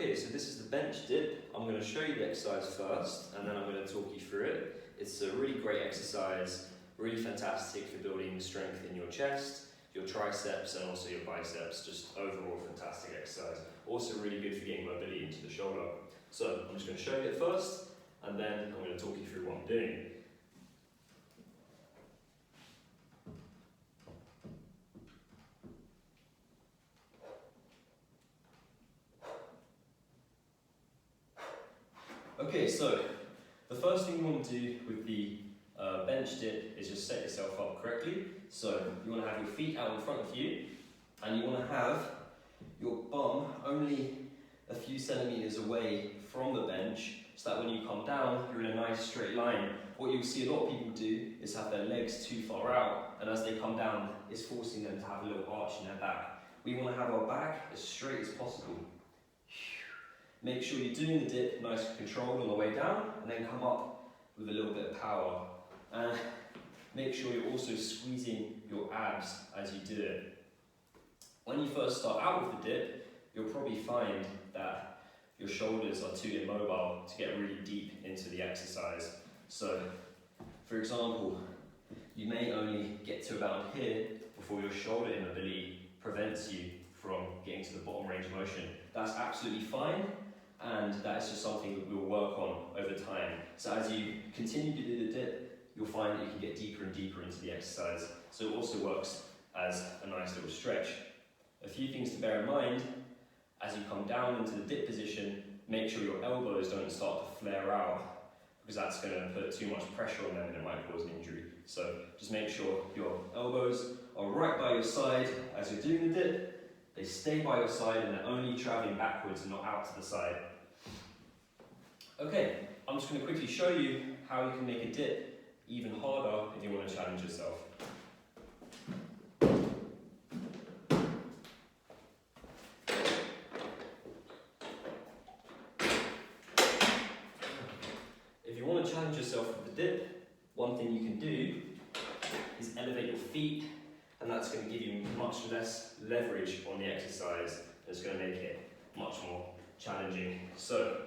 Okay, so this is the bench dip. I'm going to show you the exercise first, and then I'm going to talk you through it. It's a really great exercise, really fantastic for building strength in your chest, your triceps, and also your biceps. Just overall fantastic exercise. Also really good for getting mobility into the shoulder. So I'm just going to show you it first, and then I'm going to talk you through what I'm doing. Okay, so the first thing you want to do with the bench dip is just set yourself up correctly. So you want to have your feet out in front of you, and you want to have your bum only a few centimeters away from the bench, so that when you come down, you're in a nice straight line. What you'll see a lot of people do is have their legs too far out, and as they come down, it's forcing them to have a little arch in their back. We want to have our back as straight as possible. Make sure you're doing the dip nice and controlled on the way down, and then come up with a little bit of power. And make sure you're also squeezing your abs as you do it. When you first start out with the dip, you'll probably find that your shoulders are too immobile to get really deep into the exercise. So, for example, you may only get to about here before your shoulder immobility prevents you from getting to the bottom range of motion. That's absolutely fine, and that is just something that we'll work on over time. So as you continue to do the dip, you'll find that you can get deeper and deeper into the exercise. So it also works as a nice little stretch. A few things to bear in mind: as you come down into the dip position, make sure your elbows don't start to flare out, because that's going to put too much pressure on them and it might cause an injury. So just make sure your elbows are right by your side as you're doing the dip. They stay by your side and they're only traveling backwards and not out to the side. Okay, I'm just going to quickly show you how you can make a dip even harder if you want to challenge yourself. If you want to challenge yourself with the dip, one thing you can do is elevate your feet, and that's going to give you much less leverage on the exercise. It's going to make it much more challenging. So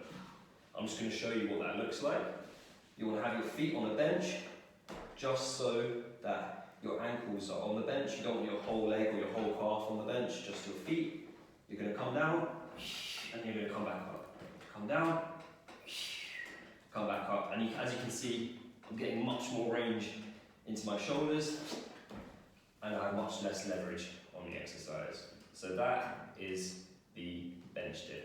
I'm just going to show you what that looks like. You want to have your feet on the bench, just so that your ankles are on the bench. You don't want your whole leg or your whole calf on the bench, just your feet. You're going to come down, and you're going to come back up. Come down, come back up. And as you can see, I'm getting much more range into my shoulders, and I have much less leverage on the exercise. So that is the bench dip.